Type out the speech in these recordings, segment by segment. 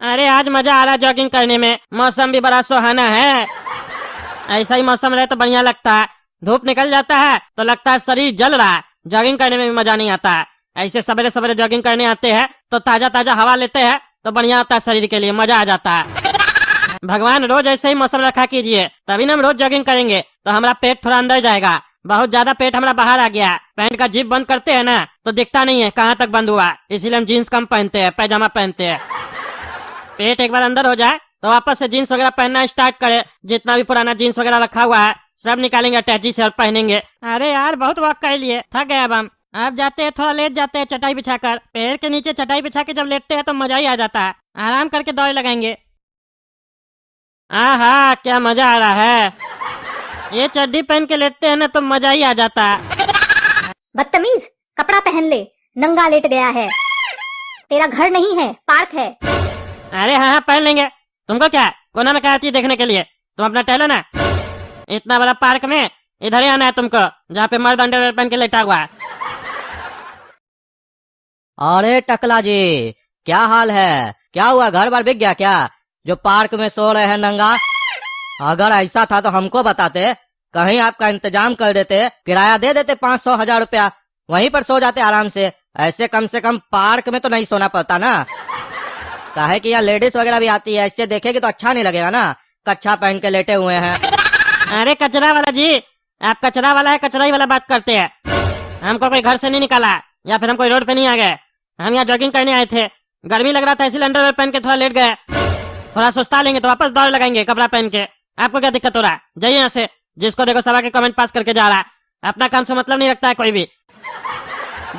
अरे आज मजा आ रहा है जॉगिंग करने में, मौसम भी बड़ा सुहाना है। ऐसा ही मौसम रहे तो बढ़िया लगता है। धूप निकल जाता है तो लगता है शरीर जल रहा है, जॉगिंग करने में भी मजा नहीं आता है। ऐसे सवेरे सवेरे जॉगिंग करने आते हैं तो ताजा ताजा हवा लेते हैं तो बढ़िया होता है, शरीर के लिए मजा आ जाता है। भगवान रोज ऐसे ही मौसम रखा कीजिए, तभी ना हम रोज जॉगिंग करेंगे तो हमारा पेट थोड़ा अंदर जाएगा। बहुत ज्यादा पेट हमारा बाहर आ गया। पैंट का जिप बंद करते हैं ना तो दिखता नहीं है कहाँ तक बंद हुआ, इसीलिए हम जीन्स कम पहनते हैं, पैजामा पहनते हैं। पेट एक बार अंदर हो जाए तो वापस से जीन्स वगैरह पहनना स्टार्ट करे। जितना भी पुराना जीन्स वगैरह रखा हुआ है सब निकालेंगे अटैची से और पहनेंगे। अरे यार बहुत वक्त कर लिए, थक गए अब हम। आप जाते हैं थोड़ा लेट जाते हैं चटाई बिछाकर, पेड़ के नीचे चटाई बिछा के जब लेटते हैं तो मजा ही आ जाता है। आराम करके दौड़ लगाएंगे। आहा क्या मजा आ रहा है, ये चड्डी पहन के लेटते हैं ना तो मजा ही आ जाता है। बदतमीज, कपड़ा पहन ले, नंगा लेट गया है। तेरा घर नहीं है, पार्क है। अरे हाँ पहन लेंगे, तुमको क्या है? कोना में क्या आती है देखने के लिए? तुम अपना टहलो ना। इतना बड़ा पार्क में इधर ही आना है तुमको, जहाँ पे मर्द अंडरवेयर पहन के लेटा हुआ है। अरे टकला जी, क्या हाल है? क्या हुआ, घर बार बिक गया क्या जो पार्क में सो रहे हैं नंगा? अगर ऐसा था तो हमको बताते, कहीं आपका इंतजाम कर देते, किराया दे देते 500-1000 रुपया, वहीं पर सो जाते आराम से। ऐसे कम से कम पार्क में तो नहीं सोना पड़ता ना। काहे कि यहाँ लेडीज वगैरह भी आती है, इससे देखेगी तो अच्छा नहीं लगेगा ना, कच्छा पहन के लेटे हुए हैं। अरे कचरा वाला जी, आप कचरा वाला है, कचरा ही वाला बात करते हैं। हमको कोई घर से नहीं निकाला या फिर हम कोई रोड पे नहीं आ गए, हम यहाँ जॉगिंग करने आए थे। गर्मी लग रहा था इसलिए अंडरवेयर पहन के थोड़ा लेट गए। थोड़ा सुस्ता लेंगे तो वापस दौड़ लगाएंगे कपड़ा पहन के। आपको क्या दिक्कत हो रहा है? जाइए यहाँ से, जिसको देखो सभा के कमेंट पास करके जा रहा है। अपना काम से मतलब नहीं रखता है कोई भी,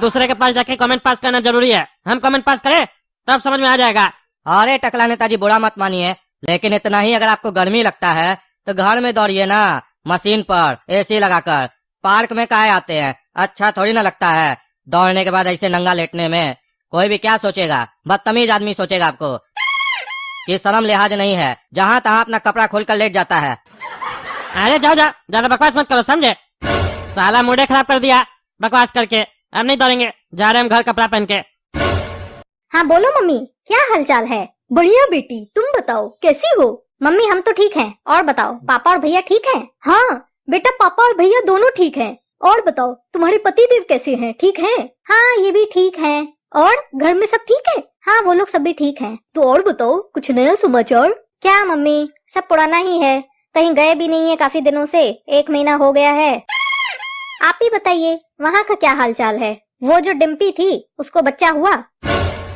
दूसरे के पास जाके कमेंट पास करना जरूरी है। हम कमेंट पास करें तब समझ में आ जाएगा। अरे टकला नेताजी बुरा मत मानिए, लेकिन इतना ही अगर आपको गर्मी लगता है तो घर में दौड़िए ना, मशीन पर एसी लगाकर। पार्क में काहे आते हैं, अच्छा थोड़ी ना लगता है दौड़ने के बाद ऐसे नंगा लेटने में। कोई भी क्या सोचेगा, बदतमीज आदमी सोचेगा आपको कि शर्म लिहाज नहीं है, जहाँ तहाँ अपना कपड़ा खोलकर लेट जाता है। अरे जाओ जाओ, ज्यादा बकवास मत करो समझे। साला मूड खराब कर दिया बकवास करके। अब नहीं दौड़ेंगे, जा रहे हम घर कपड़ा पहन के। हाँ बोलो मम्मी, क्या हालचाल है? बढ़िया बेटी, तुम बताओ कैसी हो? मम्मी हम तो ठीक हैं, और बताओ पापा और भैया ठीक हैं? हाँ बेटा, पापा और भैया दोनों ठीक हैं। और बताओ तुम्हारे पति देव कैसे हैं, ठीक हैं? हाँ ये भी ठीक हैं। और घर में सब ठीक है? हाँ वो लोग सब भी ठीक हैं। तो और बताओ कुछ नया समाचार? क्या मम्मी, सब पुराना ही है, कहीं गए भी नहीं है काफी दिनों से, 1 महीना हो गया है। आप ही बताइए वहाँ का क्या हाल चाल है? वो जो डिम्पी थी उसको बच्चा हुआ?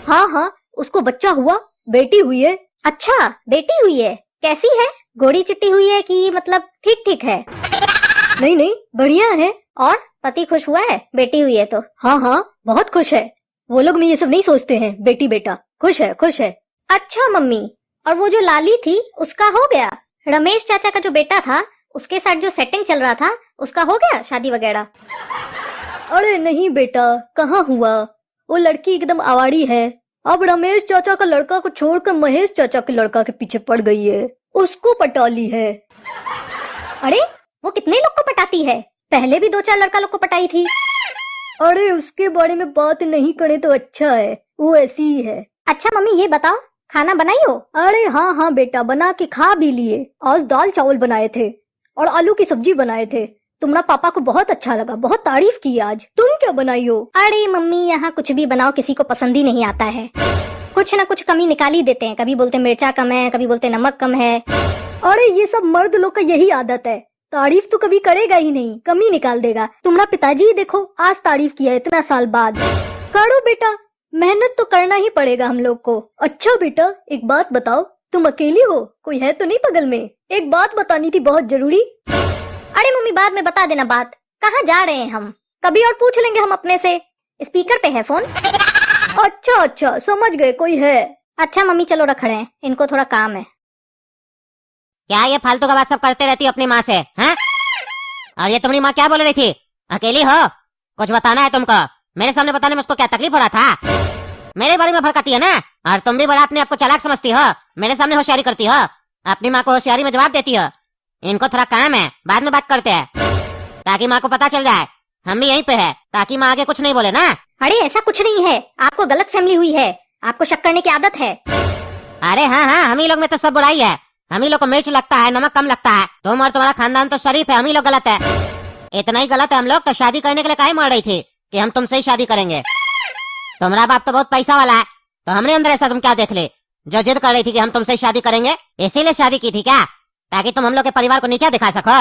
हाँ हाँ उसको बच्चा हुआ, बेटी हुई है। अच्छा बेटी हुई है, कैसी है? गोरी चिट्टी हुई है कि मतलब ठीक ठीक है? नहीं नहीं बढ़िया है। और पति खुश हुआ है बेटी हुई है तो? हाँ हाँ बहुत खुश है। वो लोग में ये सब नहीं सोचते हैं, बेटी बेटा, खुश है खुश है। अच्छा मम्मी, और वो जो लाली थी उसका हो गया? रमेश चाचा का जो बेटा था उसके साथ जो सेटिंग चल रहा था उसका हो गया शादी वगैरह? अरे नहीं बेटा, कहाँ हुआ, वो लड़की एकदम आवारी है। अब रमेश चाचा का लड़का को छोड़कर महेश चाचा के लड़का के पीछे पड़ गई है, उसको पटा ली है। अरे वो कितने लोग को पटाती है? पहले भी 2-4 लड़का लोग को पटाई थी। अरे उसके बारे में बात नहीं करे तो अच्छा है, वो ऐसी ही है। अच्छा मम्मी ये बताओ खाना बनाई हो? अरे हाँ हाँ बेटा, बना के खा भी लिए। आज दाल चावल बनाए थे और आलू की सब्जी बनाए थे। तुम्हारा पापा को बहुत अच्छा लगा, बहुत तारीफ की आज। तुम क्या बनाई हो? अरे मम्मी यहाँ कुछ भी बनाओ किसी को पसंद ही नहीं आता है, कुछ न कुछ कमी निकाल ही देते हैं। कभी बोलते मिर्चा कम है, कभी बोलते नमक कम है। अरे ये सब मर्द लोग का यही आदत है, तारीफ तो कभी करेगा ही नहीं, कमी निकाल देगा। तुम्हारा पिताजी देखो आज तारीफ किया इतना साल बाद। करो बेटा, मेहनत तो करना ही पड़ेगा हम लोग को। अच्छा बेटा एक बात बताओ, तुम अकेली हो, कोई है तो नहीं बगल में? एक बात बतानी थी बहुत जरूरी। अरे मम्मी बाद में बता देना बात, कहाँ जा रहे हैं हम, कभी और पूछ लेंगे हम अपने से। स्पीकर पे है फोन। अच्छा अच्छा समझ गए, कोई है। अच्छा मम्मी चलो रख रहे हैं, इनको थोड़ा काम है। क्या ये फालतू का बात सब करते रहती हो अपनी माँ से, हैं? और ये तुम्हारी माँ क्या बोल रही थी? अकेली हो, कुछ बताना है तुमको? मेरे सामने बताने में उसको क्या तकलीफ हो रहा था? मेरे बारे में भड़काती है ना, और तुम भी बड़ा अपने आप को चालाक समझती हो, मेरे सामने होशियारी करती हो, अपनी माँ को होशियारी में जवाब देती हो। इनको थोड़ा काम है, बाद में बात करते हैं, ताकि माँ को पता चल जाए हम भी यहीं पे है, ताकि माँ आगे कुछ नहीं बोले ना। अरे ऐसा कुछ नहीं है, आपको गलत फहमी हुई है, आपको शक करने की आदत है। अरे हाँ हाँ, हम ही लोग में तो सब बुराई है। हम ही लोग को मिर्च लगता है, नमक कम लगता है। तुम और तुम्हारा खानदान तो शरीफ है, हम ही लोग गलत है। इतना ही गलत है हम लोग तो शादी करने के लिए काहे मर रही थी कि हम तुमसे ही शादी करेंगे। तुम्हारा बाप तो बहुत पैसा वाला है, तो हमने अंदर ऐसा तुम क्या देख ले जो जिद कर रही थी कि हम तुमसे ही शादी करेंगे, इसीलिए शादी की थी क्या? ताकि तुम हम लोग के परिवार को नीचा दिखा सको।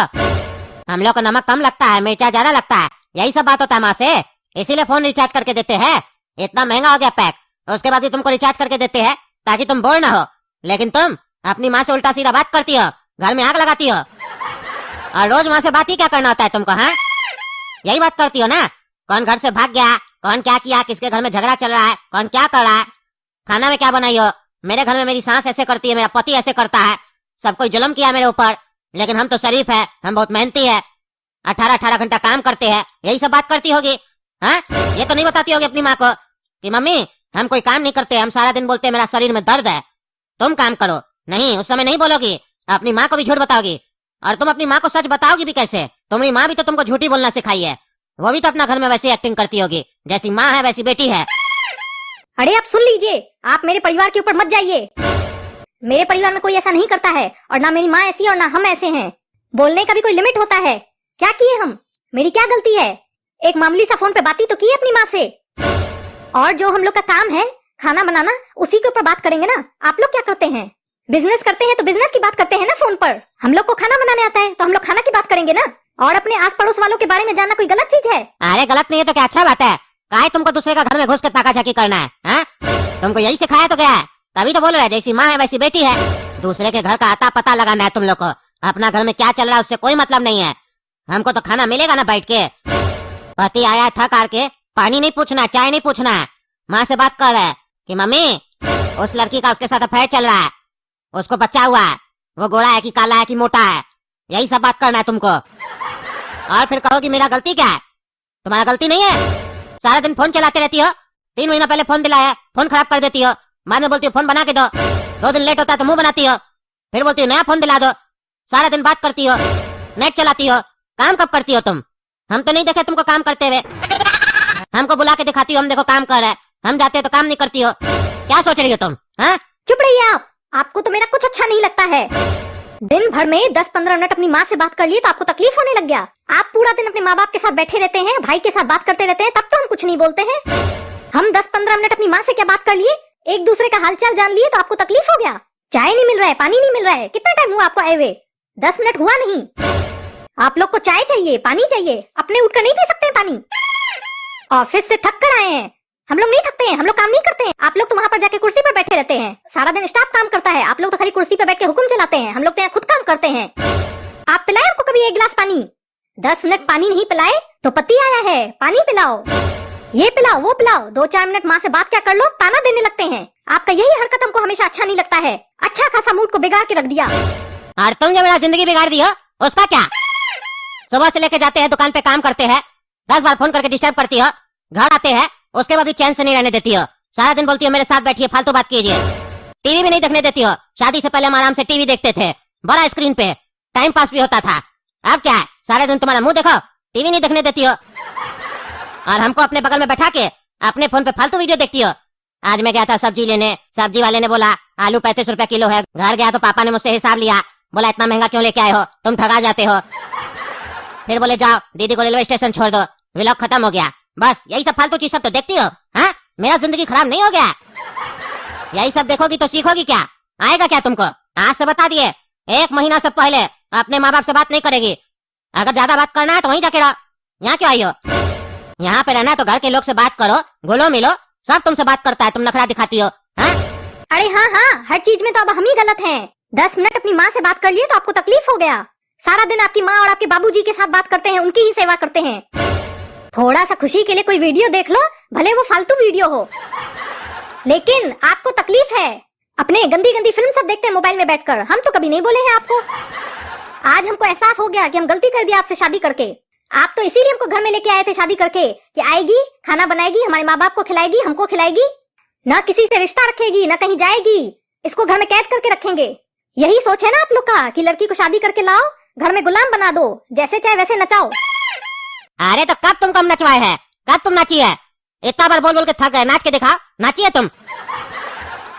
हम लोग को नमक कम लगता है, मिर्चा ज्यादा लगता है, यही सब बात होता है माँ से। इसीलिए फोन रिचार्ज करके देते हैं। इतना महंगा हो गया पैक, उसके बाद भी तुमको रिचार्ज करके देते हैं ताकि तुम बोर ना हो। लेकिन तुम अपनी माँ से उल्टा सीधा बात करती हो, घर में आग लगाती हो। और रोज माँ से बात ही क्या करना होता है तुमको? हाँ, यही बात करती हो ना। कौन घर से भाग गया, कौन क्या किया, किसके घर में झगड़ा चल रहा है, कौन क्या कर रहा है, खाना में क्या बनाई हो। मेरे घर में मेरी सास ऐसे करती है, मेरा पति ऐसे करता है, सब कोई जुल्म किया मेरे ऊपर। लेकिन हम तो शरीफ है, हम बहुत मेहनती है, 18-18 घंटा काम करते हैं, यही सब बात करती होगी। हाँ, ये तो नहीं बताती होगी अपनी माँ को कि मम्मी हम कोई काम नहीं करते, हम सारा दिन बोलते हैं मेरा शरीर में दर्द है, तुम काम करो। नहीं, उस समय नहीं बोलोगी, अपनी माँ को भी झूठ बताओगी। और तुम अपनी माँ को सच बताओगी भी कैसे? तुम्हारी माँ भी तो तुमको झूठी बोलना सिखाई है। वो भी तो अपना घर में वैसी एक्टिंग करती होगी, जैसी माँ है वैसी बेटी है। अरे आप सुन लीजिए, आप मेरे परिवार के ऊपर मत जाइए। मेरे परिवार में कोई ऐसा नहीं करता है, और ना मेरी माँ ऐसी और ना हम ऐसे हैं। बोलने का भी कोई लिमिट होता है। क्या किए हम? मेरी क्या गलती है? एक मामूली सा फोन पे बात ही तो की है अपनी माँ से। और जो हम लोग का काम है खाना बनाना, उसी के ऊपर बात करेंगे ना। आप लोग क्या करते हैं? बिजनेस करते हैं तो बिजनेस की बात करते हैं ना फोन पर। हम लोग को खाना बनाने आता है तो हम लोग खाना की बात करेंगे ना। और अपने आस पड़ोस वालों के बारे में जानना कोई गलत चीज है? अरे गलत नहीं है तो क्या अच्छा बात है। काहे तुमको दूसरे का घर में घुस के ताकाझाकी करना है? हाँ? तुमको यही सिखाया तो गया है, तभी तो बोल रहे जैसी माँ है वैसी बेटी है। दूसरे के घर का आता पता लगाना है तुम लोग को। अपना घर में क्या चल रहा है उससे कोई मतलब नहीं है। हमको तो खाना मिलेगा ना बैठ के। पति आया थक हार के, पानी नहीं पूछना, चाय नहीं पूछना, माँ से बात कर रहा है कि मम्मी उस लड़की का उसके साथ अफेयर चल रहा है, उसको बच्चा हुआ है, वो गोरा है कि काला है कि मोटा है, यही सब बात करना है तुमको। और फिर कहोगी मेरा गलती क्या है? तुम्हारा गलती नहीं है। सारा दिन फोन चलाते रहती हो, 3 महीना पहले फोन दिलाया, फोन खराब कर देती हो, बाद में बोलती हो फोन बना के दो, 2 दिन लेट होता है तो मुंह बनाती हो, फिर बोलती हो नया फोन दिला दो। सारा दिन बात करती हो, नेट चलाती हो, काम कब करती हो तुम? हम तो नहीं देखे तुमको काम करते हुए। हमको बुला के दिखाती हो हम देखो काम कर रहे हैं, हम जाते हैं तो काम नहीं करती हो। क्या सोच रही हो तुम? हाँ, चुप रहिए आप। आपको तो मेरा कुछ अच्छा नहीं लगता है। दिन भर में 10-15 मिनट अपनी माँ से बात कर लिए तो आपको तकलीफ होने लग गया। आप पूरा दिन अपने माँ बाप के साथ बैठे रहते हैं, भाई के साथ बात करते रहते हैं, तब तो हम कुछ नहीं बोलते हैं। हम 10-15 मिनट अपनी माँ से क्या बात कर लिए, एक दूसरे का हालचाल जान लिए तो आपको तकलीफ हो गया। चाय नहीं मिल रहा है, पानी नहीं मिल रहा है। कितना टाइम हुआ आपको आए हुए? 10 मिनट हुआ नहीं। आप लोग को चाय चाहिए, पानी चाहिए, अपने उठकर नहीं पी सकते हैं पानी? ऑफिस से थक कर आए हैं, हम लोग नहीं थकते हैं, हम लोग काम नहीं करते हैं। आप लोग तो वहाँ पर जाके कुर्सी पर बैठे रहते हैं, सारा दिन स्टाफ काम करता है, आप लोग तो खाली कुर्सी पर बैठ के हुक्म चलाते हैं। हम लोग तो यहाँ खुद काम करते हैं। आप पिलाए हमको कभी 1 गिलास पानी? 10 मिनट पानी नहीं पिलाए तो पति आया है, पानी पिलाओ, ये पिलाओ वो पिलाओ। 2-4 मिनट माँ से बात क्या कर लो, ताना देने लगते हैं। आपका यही हरकत हमको हमेशा अच्छा नहीं लगता है। अच्छा खासा मूड को बिगाड़ के रख दिया। और तुम जो मेरा जिंदगी बिगाड़ दी हो उसका क्या? सुबह से लेके जाते हैं दुकान पे काम करते हैं, 10 बार फोन करके डिस्टर्ब करती हो, घर आते हैं उसके बाद भी चैन से नहीं रहने देती हो। सारा दिन बोलती हो मेरे साथ बैठिए, फालतू बात कीजिए, टीवी भी नहीं देखने देती हो। शादी से पहले हम आराम से टीवी देखते थे, बड़ा स्क्रीन पे, टाइम पास भी होता था। अब क्या है, सारे दिन तुम्हारा मुंह देखो, टीवी नहीं देखने देती हो, और हमको अपने बगल में बैठा के अपने फोन पे फालतू वीडियो देखती हो। आज मैं गया था सब्जी लेने, सब्जी वाले ने बोला आलू 35 रुपए किलो है। घर गया तो पापा ने मुझसे हिसाब लिया, बोला इतना महंगा क्यों लेके आए हो, तुम ठगा जाते हो। फिर बोले जाओ दीदी को रेलवे स्टेशन छोड़ दो, व्लॉग खत्म हो गया। बस यही सब फालतू चीज सब तो देखती हो। हाँ, मेरा जिंदगी खराब नहीं हो गया? यही सब देखोगी तो सीखोगी क्या? आएगा क्या तुमको? आज से बता दिए, 1 महीना से पहले अपने माँ बाप से बात नहीं करेगी। अगर ज्यादा बात करना है तो वहीं जाके रहो, यहाँ क्यों आई हो? यहाँ पे रहना है तो घर के लोग से बात करो, घुलो मिलो, सब तुमसे बात करता है, तुम नखरा दिखाती हो। हाँ? अरे हाँ हाँ, हर चीज में तो अब हम ही गलत हैं। 10 मिनट अपनी माँ से बात कर लिए तो आपको तकलीफ हो गया। सारा दिन आपकी माँ और आपके बाबूजी के साथ बात करते हैं, उनकी ही सेवा करते हैं। थोड़ा सा खुशी के लिए कोई वीडियो देख लो, भले वो फालतू वीडियो हो, लेकिन आपको तकलीफ है। अपने गंदी गंदी फिल्म सब देखते हैं मोबाइल में बैठकर। हम तो कभी नहीं बोले हैं आपको। आज हमको एहसास हो गया कि हम गलती कर दी आपसे शादी करके। आप तो इसीलिए हमको घर में लेके आए थे शादी करके कि आएगी, खाना बनाएगी, हमारे माँ बाप को खिलाएगी, हमको खिलाएगी, ना किसी से रिश्ता रखेगी, ना कहीं जाएगी, इसको घर में कैद करके रखेंगे। यही सोच है ना आप लोग का कि लड़की को शादी करके लाओ, घर में गुलाम बना दो, जैसे चाहे वैसे नचाओ। अरे तो कब तुम कम नचवाए है, कब तुम नाची है? इतना बार बोल बोल के थक गए, नाच के दिखाओ, नाची है तुम।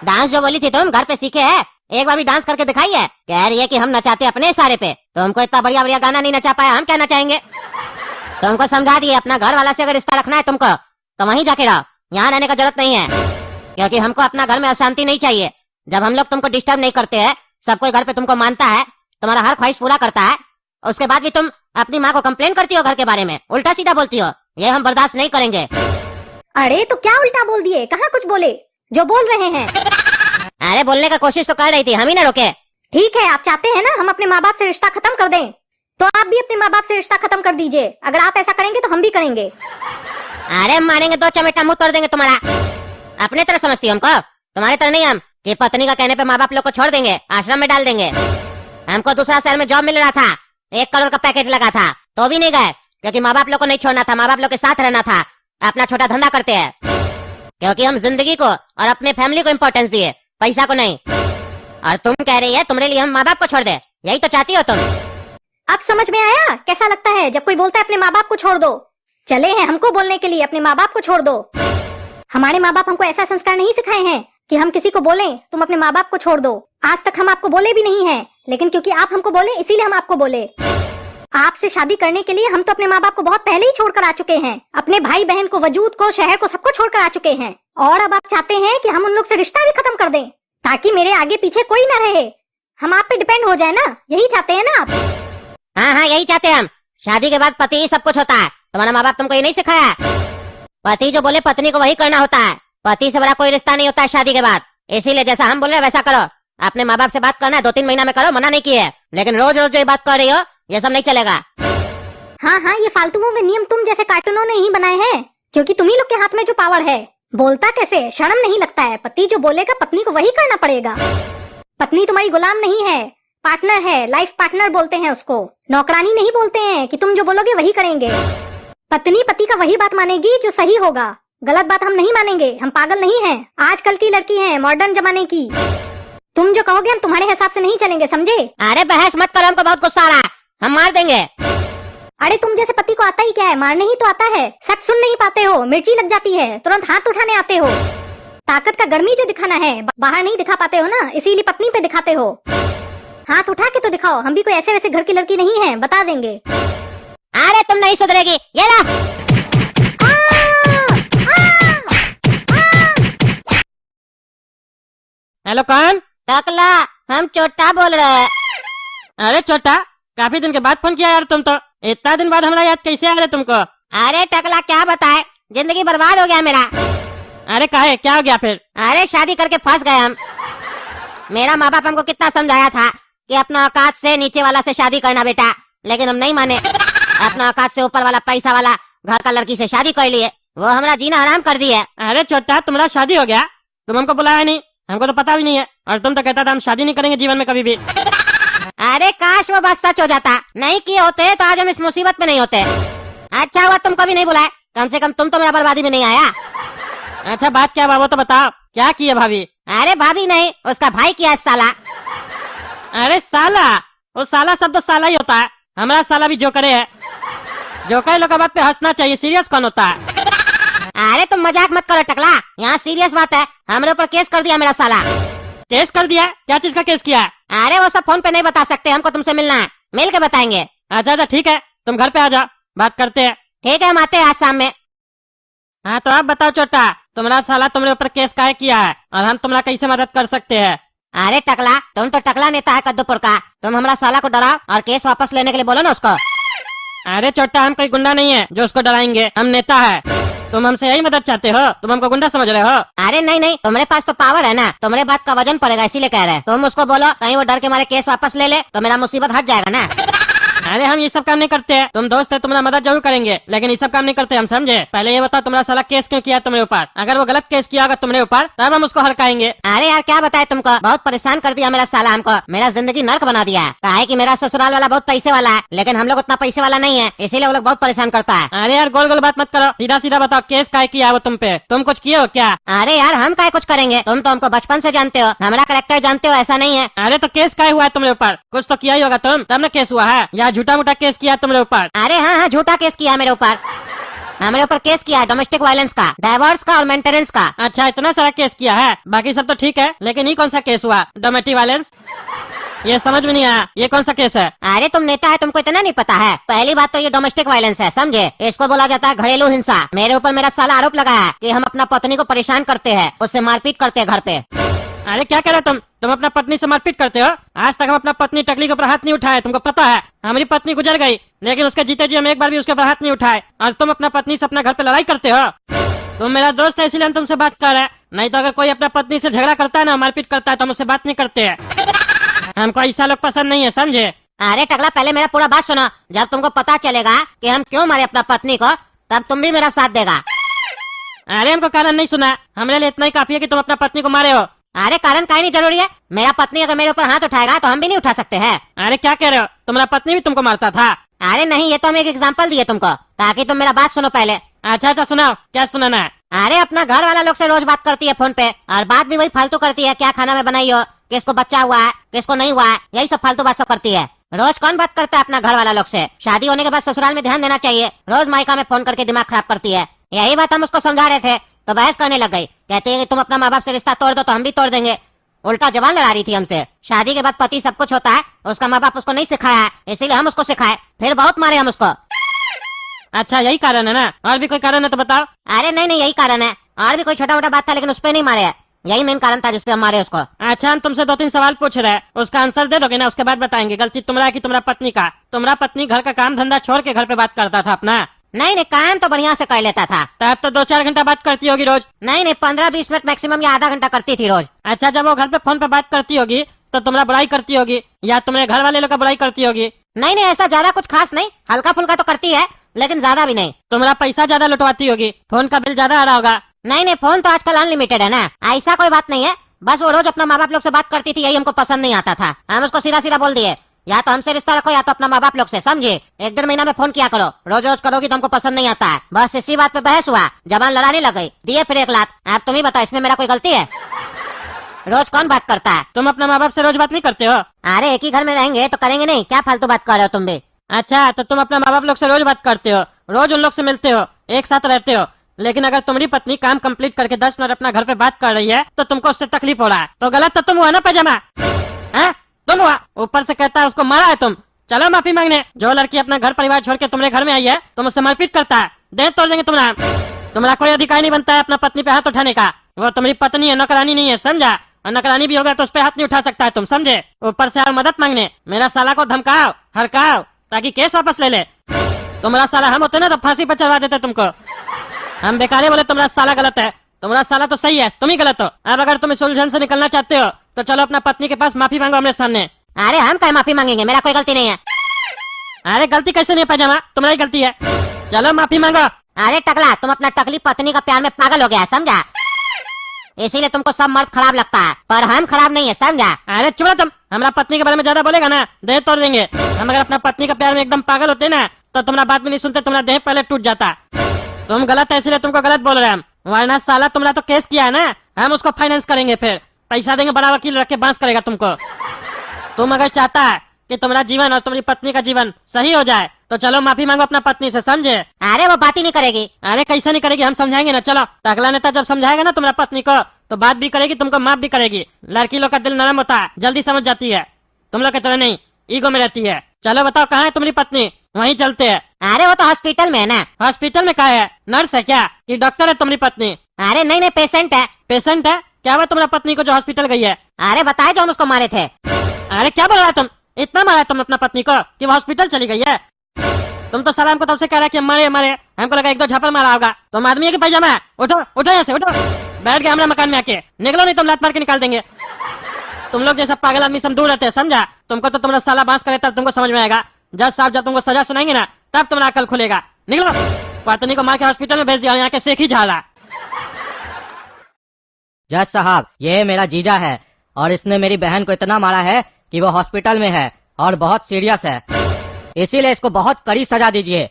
डांस जो बोली थी तुम घर पे सीखे है, एक बार भी डांस करके दिखाई है। कह रही है कि हम नचाते अपने इशारे पे, तुमको इतना बढ़िया बढ़िया गाना नहीं नचा पाया, हम क्या नचाएंगे। तुमको समझा दिए, अपना घर वाला से अगर रिश्ता रखना है तुमको तो वहीं जाके रहो, यहाँ रहने का जरूरत नहीं है, क्योंकि हमको अपना घर में अशांति नहीं चाहिए। जब हम लोग तुमको डिस्टर्ब नहीं करते हैं, सब कोई घर पे तुमको मानता है, तुम्हारा हर ख्वाहिश पूरा करता है, उसके बाद भी तुम अपनी माँ को कंप्लेन करती हो घर के बारे में, उल्टा सीधा बोलती हो, ये हम बर्दाश्त नहीं करेंगे। अरे तो क्या उल्टा बोल दिए, कहाँ कुछ बोले, जो बोल रहे हैं। अरे बोलने का कोशिश तो कर रही थी, हम ही ना रोके। ठीक है, आप चाहते हैं ना हम अपने माँ बाप से रिश्ता खत्म कर दें, तो आप भी अपने माँ बाप से रिश्ता खत्म कर दीजिए। अगर आप ऐसा करेंगे तो हम भी करेंगे। अरे मारेंगे, दो चमेटा मुंह तोड़ देंगे तुम्हारा। अपने तरह समझती हो हमको, तुम्हारी तरह नहीं हम कि पत्नी का कहने पे माँ बाप लोग को छोड़ देंगे, आश्रम में डाल देंगे। हमको दूसरा शहर में जॉब मिल रहा था, 1 करोड़ का पैकेज लगा था, तो भी नहीं गए, क्योंकि माँ बाप लोग को नहीं छोड़ना था, माँ बाप लोग के साथ रहना था। अपना छोटा धंधा करते हैं, क्योंकि हम जिंदगी को और अपने फैमिली को इम्पोर्टेंस दिए, पैसा को नहीं। और तुम कह रही है तुम्हारे लिए हम माँ बाप को छोड़ दे, यही तो चाहती हो तुम। अब समझ में आया कैसा लगता है जब कोई बोलता है अपने माँ बाप को छोड़ दो। चले हैं हमको बोलने के लिए अपने माँ बाप को छोड़ दो। हमारे माँ बाप हमको ऐसा संस्कार नहीं सिखाए हैं कि हम किसी को बोलें तुम अपने माँ बाप को छोड़ दो। आज तक हम आपको बोले भी नहीं है, लेकिन क्योंकि आप हमको बोले इसीलिए हम आपको बोले। आपसे शादी करने के लिए हम तो अपने माँ बाप को बहुत पहले ही छोड़कर आ चुके हैं, अपने भाई बहन को, वजूद को, शहर को, सबको छोड़कर आ चुके हैं। और अब आप चाहते हैं कि हम उन लोग से रिश्ता भी खत्म कर दें, ताकि मेरे आगे पीछे कोई ना रहे, हम आप पे डिपेंड हो जाए ना, यही चाहते हैं ना आप? हाँ हाँ, यही चाहते हैं हम। शादी के बाद पति ही सब कुछ होता है, तुम्हारा माँ बाप तुमको ये नहीं सिखाया? पति जो बोले पत्नी को वही करना होता है, पति से बड़ा कोई रिश्ता नहीं होता है शादी के बाद। इसीलिए जैसा हम बोल रहे हैं वैसा करो। अपने माँ बाप से बात करना है 2-3 महीना में करो, मना नहीं किए, लेकिन रोज रोज जो ये बात कर रही हो ये सब नहीं चलेगा। हाँ हाँ, ये फालतुओं के नियम तुम जैसे कार्टूनों ने ही बनाए हैं, क्योंकि तुम ही लोग के हाथ में जो पावर है। बोलता कैसे, शर्म नहीं लगता है? पति जो बोलेगा पत्नी को वही करना पड़ेगा। पत्नी तुम्हारी गुलाम नहीं है, पार्टनर है, लाइफ पार्टनर बोलते हैं उसको। नौकरानी नहीं बोलते हैं कि तुम जो बोलोगे वही करेंगे। पत्नी पति का वही बात मानेगी जो सही होगा, गलत बात हम नहीं मानेंगे। हम पागल नहीं हैं, आजकल की लड़की हैं, मॉडर्न जमाने की। तुम जो कहोगे हम तुम्हारे हिसाब से नहीं चलेंगे, समझे? अरे बहस मत करो, हमको बहुत गुस्सा आ रहा है, हम मार देंगे। अरे तुम जैसे पति को आता ही क्या है, मारने ही तो आता है। सच सुन नहीं पाते हो, मिर्ची लग जाती है, तुरंत हाथ उठाने आते हो। ताकत का गर्मी जो दिखाना है बाहर नहीं दिखा पाते हो ना, इसीलिए पत्नी पे दिखाते हो। हाथ उठा के तो दिखाओ, हम भी कोई ऐसे वैसे घर की लड़की नहीं है, बता देंगे। अरे तुम नहीं सुधरेगी, ये ला। हेलो कौन? टकला, हम चोटा बोल रहे हैं। अरे छोटा, काफी दिन के बाद फोन किया यार तुम तो। इतना दिन बाद हमारा याद कैसे आ रहा है तुमको? अरे टकला क्या बताए, जिंदगी बर्बाद हो गया मेरा। अरे काहे, क्या हो गया फिर? अरे शादी करके फंस गए हम। मेरा माँ बाप हमको कितना समझाया था कि अपना औकात से नीचे वाला से शादी करना बेटा, लेकिन हम नहीं माने। अपना औकात से ऊपर वाला पैसा वाला घर का लड़की से शादी कर लिए, वो हमारा जीना हराम कर दिए। अरे छोटा, तुम्हारा शादी हो गया? तुम हमको बुलाया नहीं, हमको तो पता भी नहीं है। और तुम तो कहता था हम शादी नहीं करेंगे जीवन में कभी भी। अरे काश वो बात सच हो जाता, नहीं किए होते तो आज हम इस मुसीबत में नहीं होते। अच्छा हुआ तुमको भी नहीं बुलाया, कम से कम तुम तो मेरा बर्बादी में नहीं आया। अच्छा बात क्या हुआ वो तो बताओ, क्या किया भाभी? अरे भाभी नहीं, उसका भाई किया साला। अरे साला, वो साला सब तो साला ही होता है। हमारा साला भी जोकरे है। जोकर लोग बात पे हंसना चाहिए, सीरियस कौन होता है? अरे तुम मजाक मत करो टकला, यहाँ सीरियस बात है। हमारे ऊपर केस कर दिया मेरा साला। केस कर दिया? क्या चीज का केस किया है? अरे वो सब फोन पे नहीं बता सकते, हमको तुमसे मिलना है, मिल के बताएंगे। अच्छा अच्छा ठीक है, तुम घर पे आ जाओ, बात करते हैं। ठीक है, हम आते हैं आज शाम में। हाँ तो आप बताओ छोटा, तुम्हारा साला तुम्हारे ऊपर केस काहे किया है और हम तुम्हारा कैसे मदद कर सकते हैं? अरे टकला, तुम तो टकला नेता है कद्दूपुर का, तुम हमारा साला को डराओ और केस वापस लेने के लिए बोलो ना उसको। अरे छोटा, हम कोई गुंडा नहीं है जो उसको डराएंगे, हम नेता है। तुम हमसे यही मदद चाहते हो? तुम हमको गुंडा समझ रहे हो? अरे नहीं नहीं, तुम्हारे पास तो पावर है ना, तुम्हारे बात का वजन पड़ेगा, इसीलिए कह रहे हैं। तुम उसको बोलो कहीं वो डर के मारे केस वापस ले ले तो मेरा मुसीबत हट जाएगा ना। अरे हम ये सब काम नहीं करते हैं, तुम दोस्त है, तुम्हारा मदद जरूर करेंगे, लेकिन ये सब काम नहीं करते हम, समझे? पहले ये बताओ तुम्हारा साला केस क्यों किया तुम्हारे ऊपर? अगर वो गलत केस किया होगा तुम्हारे ऊपर तब हम उसको हड़काएंगे। अरे यार क्या बताए तुमको, बहुत परेशान कर दिया मेरा साला हमको, मेरा जिंदगी नर्क बना दिया है। कहा है कि मेरा ससुराल वाला बहुत पैसे वाला है, लेकिन हम लोग उतना पैसे वाला नहीं है, इसीलिए वो लोग बहुत परेशान करता है। अरे यार गोल गोल बात मत करो, सीधा सीधा बताओ केस काहे किया है वो तुम पे? तुम कुछ किए हो क्या? अरे यार हम क्या कुछ करेंगे, तुम तो हमको बचपन से जानते हो, हमारा करेक्टर जानते हो, ऐसा नहीं है। अरे तो केस काहे हुआ है तुम्हारे ऊपर? कुछ तो किया ही होगा तुम, तब ना केस हुआ है, या झूठा मूठा केस किया तुम्हारे ऊपर? अरे हाँ हाँ, झूठा केस किया मेरे ऊपर। हमारे ऊपर केस किया है डोमेस्टिक वायलेंस का, डाइवोर्स का और मेंटेनेंस का। अच्छा, इतना सारा केस किया है, बाकी सब तो ठीक है, लेकिन ये कौन सा केस हुआ, डोमेस्टिक वायलेंस? ये समझ में नहीं आया, ये कौन सा केस है? अरे तुम नेता है, तुमको इतना नहीं पता है। पहली बात तो ये डोमेस्टिक वायलेंस है, समझे? इसको बोला जाता है घरेलू हिंसा। मेरे ऊपर मेरा साला आरोप लगा है कि हम अपना पत्नी को परेशान करते हैं, उससे मारपीट करते हैं घर पे। अरे क्या कह रहे हो तुम अपना पत्नी से मारपीट करते हो? आज तक हम अपना पत्नी टकली के ऊपर हाथ नहीं उठाए, तुमको पता है। हमारी पत्नी गुजर गई, लेकिन उसके जीते जी हम एक बार भी उसके ऊपर हाथ नहीं उठाए, और तुम अपना पत्नी से अपना घर पे लड़ाई करते हो। तुम मेरा दोस्त है, इसीलिए हम तुमसे बात कर रहे हैं, नहीं तो अगर कोई अपना पत्नी से झगड़ा करता है ना, मारपीट करता है, तो हम उससे बात नहीं करते हैं। हमको ऐसा लोग पसंद नहीं है, समझे? अरे टकला, पहले मेरा पूरा बात सुनो। जब तुमको पता चलेगा कि हम क्यों मारे अपना पत्नी को, तब तुम भी मेरा साथ देगा। अरे हमको कारण नहीं सुना, हमारे लिए इतना ही काफी है कि तुम अपना पत्नी को मारे हो। अरे कारण काहे नहीं जरूरी है। मेरा पत्नी अगर मेरे ऊपर हाथ उठाएगा तो हम भी नहीं उठा सकते हैं। अरे क्या कह रहे हो, तुम्हारा पत्नी भी तुमको मारता था? अरे नहीं, ये तो हम एक एग्जांपल दिए तुमको, ताकि तुम मेरा बात सुनो पहले। अच्छा सुनाओ, क्या सुनाना है? अरे अपना घर वाला लोग से रोज बात करती है फोन पे, और बात भी वही फालतू करती है, क्या खाना में बनाई हो, किसको बच्चा हुआ है, किसको नहीं हुआ है, यही सब फालतू बात सब करती है। रोज कौन बात करता है अपना घर वाला लोग से? शादी होने के बाद ससुराल में ध्यान देना चाहिए। रोज मायका में फोन करके दिमाग खराब करती है। यही बात हम उसको समझा रहे थे तो बहस करने लग गई। कहती है कि तुम अपना माँ बाप से रिश्ता तोड़ दो तो हम भी तोड़ देंगे। उल्टा जवान लड़ा रही थी हमसे। शादी के बाद पति सब कुछ होता है, उसका माँ बाप उसको नहीं सिखाया है, इसीलिए हम उसको सिखाए, फिर बहुत मारे हम उसको। अच्छा यही कारण है ना, और भी कोई कारण है तो बताओ। अरे नहीं, यही कारण है। और भी कोई छोटा मोटा बात था, लेकिन उस पर नहीं मारे है। यही मेन कारण था जिसपे हम मारे उसको। अच्छा, हम तुमसे 2-3 सवाल पूछ रहे हैं, उसका आंसर दे दोगे ना, उसके बाद बताएंगे गलती तुम्हारा है कि तुम्हारा पत्नी का। तुम्हारा पत्नी घर का काम धंधा छोड़ के घर पे बात करता था अपना? नहीं, काम तो बढ़िया से कर लेता था। तब तो 2-4 घंटा बात करती होगी रोज? नहीं, 15-20 मिनट मैक्सिमम या आधा घंटा करती थी रोज। अच्छा, जब वो घर पे फोन पे बात करती होगी तो तुम्हारा बुराई करती होगी, या तुम्हारे घर वाले लोग का बुराई करती होगी? नहीं, ऐसा ज्यादा कुछ खास नहीं, हल्का फुल्का तो करती है, लेकिन ज्यादा भी नहीं। तुम्हारा पैसा ज्यादा लुटवाती होगी, फोन का बिल ज्यादा आ रहा होगा? नहीं, फोन तो आजकल अनलिमिटेड है ना, ऐसा कोई बात नहीं है। बस वो रोज अपना माँ बाप लोग से बात करती थी, यही हमको पसंद नहीं आता था। हम उसको सीधा सीधा बोल दिए, या तो हमसे रिश्ता रखो या तो अपना माँ बाप लोग से, समझे? 1-1.5 महीना में फोन किया करो, रोज रोज करोगी तो हमको पसंद नहीं आता है। बस इसी बात पे बहस हुआ, जबान लड़ाने लग गई, दिए फिर 1 लाख। आप तुम ही बताओ, इसमें मेरा कोई गलती है? रोज कौन बात करता है? तुम अपने माँ बाप से रोज बात नहीं करते हो? अरे एक ही घर में रहेंगे तो करेंगे नहीं, क्या फालतू बात कर रहे हो तुम भी? अच्छा, तो तुम अपने माँ बाप लोग से रोज बात करते हो, रोज उन लोग से मिलते हो, एक साथ रहते हो, लेकिन अगर तुम्हारी पत्नी काम कंप्लीट करके 10 मिनट अपना घर पे बात कर रही है तो तुमको उससे तकलीफ हो रहा है, तो गलत तो तुम हुआ ना पैजामा? हैं? तुम हुआ। ऊपर से कहता है उसको मारा है तुम। चलो माफी मांगने। जो लड़की अपना घर परिवार छोड़ के तुम्हारे घर में आई है, तुम उससे मारपीट करता है, देह तोड़ देंगे तुम्हारा कोई अधिकार नहीं बनता है अपना पत्नी पे हाथ उठाने का। वो तुम्हारी पत्नी है, नौकरानी नहीं है, समझा? और नौकरानी भी होगा तो उस पे हाथ नहीं उठा सकता है तुम, समझे? ऊपर से और मदद मांगने। मेरा साला को धमकाओ, हड़काओ, ताकि केस वापस ले ले। तुम्हारा साला हम होते ना तो फांसी पर चढ़वा देते तुमको। हम बेकारे बोले तुम्हारा साला गलत है, तुम्हारा साला तो सही है, तुम ही गलत हो। अब अगर तुम इस उलझन से निकलना चाहते हो तो चलो अपना पत्नी के पास माफी मांगो हमारे सामने। अरे हम क्या माफी मांगेंगे, मेरा कोई गलती नहीं है। अरे गलती कैसे नहीं है पैजामा, तुम्हारी गलती है, चलो माफी मांगो। अरे टकला, तुम अपना टकली पत्नी का प्यार में पागल हो गया, समझा? इसीलिए तुमको सब मर्द खराब लगता है, पर हम खराब नहीं है, समझा? अरे चुप रहो तुम, हमारा पत्नी के बारे में ज्यादा बोलेगा ना देह तोड़ देंगे। हम अगर अपना पत्नी का प्यार में एकदम पागल होते ना तो तुम्हारा बात भी नहीं सुनते, तुम्हारा देह पहले टूट जाता। तुम गलत है इसलिए तुमको गलत बोल रहे हैं हम, वरना साला तुम्हारा तो केस किया है ना, हम उसको फाइनेंस करेंगे, फिर पैसा देंगे, बड़ा वकील रख के बांस करेगा तुमको। तुम अगर चाहता है कि तुम्हारा जीवन और तुम्हारी पत्नी का जीवन सही हो जाए तो चलो माफी मांगो अपना पत्नी से, समझे? अरे वो बात ही नहीं करेगी। अरे कैसे नहीं करेगी, हम समझाएंगे ना। चलो, टकला नेता जब समझाएगा ना तुम्हारा पत्नी को तो बात भी करेगी, तुमको माफ भी करेगी। लड़की लोग का दिल नरम होता है, जल्दी समझ जाती है, तुम लोग की तरह नहीं ईगो में रहती है। चलो बताओ कहाँ है तुम्हारी पत्नी, वहीं चलते हैं। अरे वो तो हॉस्पिटल में है ना। हॉस्पिटल में कहाँ है? नर्स है क्या कि डॉक्टर है तुम्हारी पत्नी? अरे नहीं, पेशेंट है। पेशेंट है? क्या हुआ तुम्हारा पत्नी को जो हॉस्पिटल गई है? अरे बताए जो हम उसको मारे थे। अरे क्या बोल रहा है तुम, इतना मारा है तुम अपना पत्नी को कि वो हॉस्पिटल चली गई है? तुम तो साला हमको तब से कह रहा है कि मारे, हमको लगा 1-2 झापड़ मारा होगा। तुम आदमी है कि पैजामा है? उठो उठो यहाँ से, उठो, बैठ गए हमारे मकान में आके, निकलो नहीं तुम लात मार के निकाल देंगे। तुम लोग जैसा पागल आदमी से हम दूर रहते हैं, समझा? तुमको तो तुम्हारा साला बांस करे तब तुमको समझ में आएगा। जज साहब जब तुमको सजा सुनाएंगे ना तब तुम्हारा अकल खुलेगा। निकलो। पत्नी को मार के हॉस्पिटल में भेज दिया, यहाँ के सेख ही झाड़ा। जज साहब, ये मेरा जीजा है और इसने मेरी बहन को इतना मारा है कि वो हॉस्पिटल में है और बहुत सीरियस है, इसीलिए इसको बहुत कड़ी सजा दीजिए।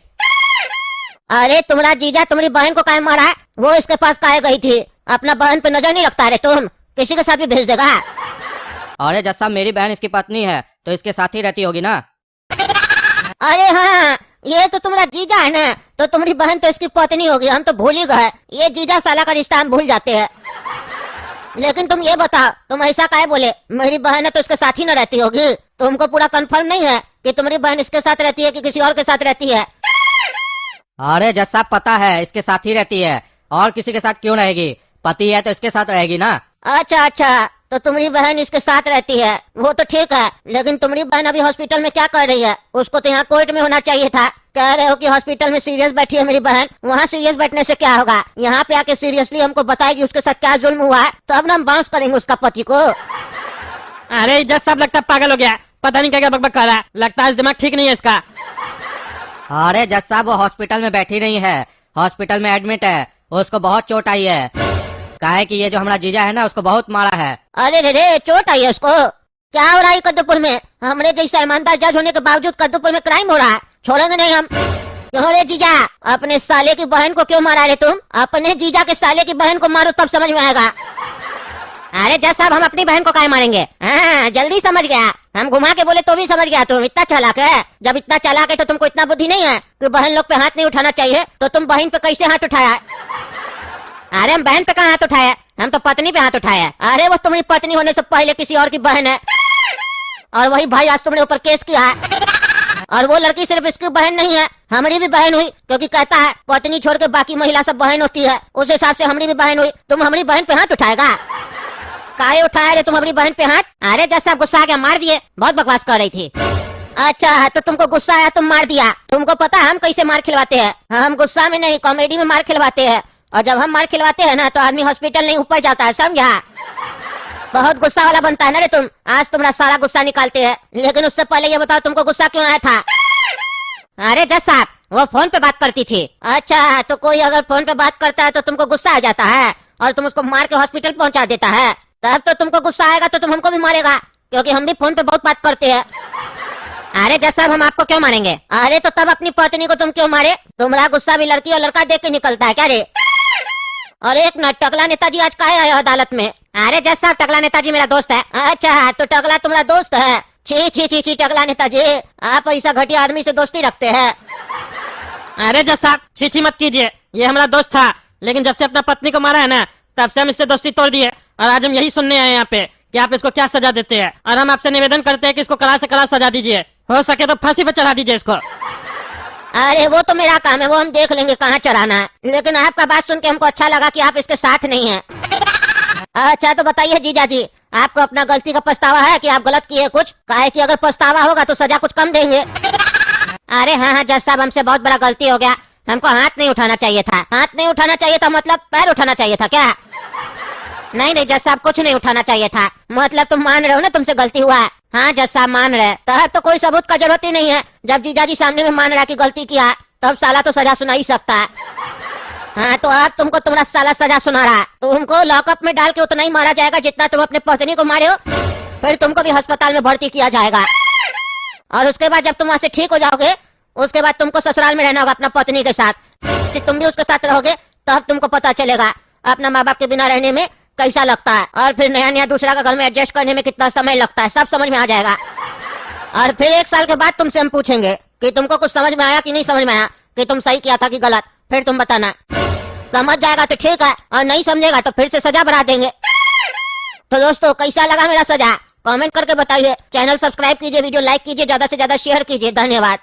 अरे तुम्हारा जीजा तुम्हारी बहन को काहे मारा है? वो इसके पास काहे गई थी? अपना बहन पे नजर नहीं रखता? अरे तुम किसी के साथ भी भेज देगा? अरे जज साहब, मेरी बहन इसकी पत्नी है तो इसके साथ ही रहती होगी ना। अरे हाँ, ये तो तुम्हारा जीजा है ना, तो तुम्हारी बहन तो इसकी पत्नी होगी, हम तो भूल ही गए। ये जीजा साला का रिश्ता हम भूल जाते हैं। लेकिन तुम ये बताओ, तुम ऐसा काहे बोले? मेरी बहन है तो इसके साथ ही न रहती होगी? तुमको पूरा कंफर्म नहीं है कि तुम्हारी बहन इसके साथ रहती है कि किसी और के साथ रहती है? अरे जज साहब पता है इसके साथ ही रहती है, और किसी के साथ क्यों रहेगी? पति है तो इसके साथ रहेगी ना। अच्छा अच्छा, तो तुम्हारी बहन इसके साथ रहती है, वो तो ठीक है। लेकिन तुम्हारी बहन अभी हॉस्पिटल में क्या कर रही है? उसको तो यहाँ कोर्ट में होना चाहिए था। कह रहे हो कि हॉस्पिटल में सीरियस बैठी है मेरी बहन, वहाँ सीरियस बैठने से क्या होगा? यहाँ पे आके सीरियसली हमको बताएगी उसके साथ क्या जुल्म हुआ है, तब ना हम बाउंस करेंगे उसका पति को। अरे जज साहब लगता है पागल हो गया, पता नहीं क्या क्या बकबक कर रहा है, लगता है दिमाग ठीक नहीं है इसका। अरे जज साहब वो हॉस्पिटल में बैठी नहीं है, हॉस्पिटल में एडमिट है। उसको बहुत चोट आई है, काहे कि ये जो हमारा जीजा है ना उसको बहुत मारा है। अरे रे रे, चोट आई है उसको? क्या हो रहा है कद्दूपुर में? हमरे जैसा ईमानदार जज होने के बावजूद कद्दूपुर में क्राइम हो रहा है, छोड़ेंगे नहीं हम। क्यों रे जीजा, अपने साले की बहन को क्यों मारा रे तुम? अपने जीजा के साले की बहन को मारो तब समझ में आएगा। अरे जज साहब हम अपनी बहन को काहे मारेंगे? हाँ जल्दी समझ गया, हम घुमा के बोले तो भी समझ गया। तुम इतना चालाक है? जब इतना चालाक है तो तुमको इतना बुद्धि नहीं है कि बहन लोग पे हाथ नहीं उठाना चाहिए, तो तुम बहन पे कैसे हाथ उठाया? अरे हम बहन पे कहाँ हाथ उठाया, हम तो पत्नी पे हाथ उठाया। अरे वो तुम्हारी पत्नी होने से पहले किसी और की बहन है, और वही भाई आज तुम्हारे ऊपर केस किया है। और वो लड़की सिर्फ इसकी बहन नहीं है, हमारी भी बहन हुई, क्योंकि कहता है पत्नी छोड़ के बाकी महिला सब बहन होती है, उस हिसाब से हमारी भी बहन हुई। तुम हमारी बहन पे हाथ उठाएगा? काहे उठाया रे तुम हमारी बहन पे हाथ? अरे जैसा गुस्सा आ गया मार दिए, बहुत बकवास कर रही थी। अच्छा तो तुमको गुस्सा आया तुम मार दिया। तुमको पता है हम कैसे मार खिलवाते हैं? हम गुस्सा में नहीं, कॉमेडी में मार खिलवाते हैं। और जब हम मार खिलवाते हैं ना तो आदमी हॉस्पिटल नहीं ऊपर जाता है, समझा? बहुत गुस्सा वाला बनता है ना रे तुम। आज तुम्हारा सारा गुस्सा निकालते हैं, लेकिन उससे पहले ये बताओ तुमको गुस्सा क्यों आया था? अरे जज साहब वो फोन पे बात करती थी। अच्छा तो कोई अगर फोन पे बात करता है तो तुमको गुस्सा आ जाता है और तुम उसको मार के हॉस्पिटल पहुंचा देता है, तब तो तुमको गुस्सा आएगा तो तुम हमको भी मारेगा, क्योंकि हम भी फोन पे बहुत बात करते हैं। अरे जज साहब हम आपको क्यों मारेंगे? अरे तो तब अपनी पत्नी को तुम क्यों मारे? तुम्हारा गुस्सा भी लड़की और लड़का देख के निकलता है क्या रे? और एक न टकला नेताजी आज काहे आया अदालत में? अरे जज साहब टकला नेताजी मेरा दोस्त है। अच्छा तो टकला तुम्हारा दोस्त है? छी छी छी छी टकला नेताजी, आप ऐसा घटिया आदमी से दोस्ती रखते हैं? अरे जज साहब छीछी मत कीजिए, ये हमारा दोस्त था, लेकिन जब से अपना पत्नी को मारा है ना तब से हम इससे दोस्ती तोड़ दिए। और आज हम यही सुनने आए यहाँ पे कि आप इसको क्या सजा देते हैं, और हम आपसे निवेदन करते हैं कि इसको कड़ा से कड़ा सजा दीजिए, हो सके तो फांसी पे चढ़ा दीजिए इसको। अरे वो तो मेरा काम है, वो हम देख लेंगे कहाँ चढ़ाना है, लेकिन आपका बात सुन के हमको अच्छा लगा कि आप इसके साथ नहीं हैं। अच्छा तो बताइए जीजा जी, आपको अपना गलती का पछतावा है कि आप गलत किए कुछ? काहे कि अगर पछतावा होगा तो सजा कुछ कम देंगे। अरे हाँ जज साहब हमसे बहुत बड़ा गलती हो गया, हमको हाथ नहीं उठाना चाहिए था। हाथ नहीं उठाना चाहिए था मतलब पैर उठाना चाहिए था क्या? नहीं नहीं जज साहब कुछ नहीं उठाना चाहिए था। मतलब तुम मान रहे हो ना तुमसे गलती हुआ है? हाँ जज साहब मान रहे, तब तो कोई सबूत का जरूरत ही नहीं है। जब जीजा जी सामने में मान रहा कि गलती किया तब साला तो सजा सुना ही सकता है। हाँ तो अब तुमको तुम्हारा साला सजा सुना रहा है, तुमको लॉकअप में डाल के उतना ही मारा जाएगा जितना तुम अपने पत्नी को मारे हो, फिर तुमको भी अस्पताल में भर्ती किया जाएगा। और उसके बाद जब तुम वहाँ से ठीक हो जाओगे उसके बाद तुमको ससुराल में रहना होगा अपना पत्नी के साथ। तुम भी उसके साथ रहोगे तब तुमको पता चलेगा अपना माँ बाप के बिना रहने में कैसा लगता है, और फिर नया नया दूसरा का घर में एडजस्ट करने में कितना समय लगता है, सब समझ में आ जाएगा। और फिर 1 साल के बाद तुमसे हम पूछेंगे कि तुमको कुछ समझ में आया कि नहीं समझ में आया, कि तुम सही किया था कि गलत, फिर तुम बताना। समझ जाएगा तो ठीक है, और नहीं समझेगा तो फिर से सजा बढ़ा देंगे। तो दोस्तों कैसा लगा मेरा सजा कमेंट करके बताइए। चैनल सब्सक्राइब कीजिए, वीडियो लाइक कीजिए, ज्यादा से ज्यादा शेयर कीजिए। धन्यवाद।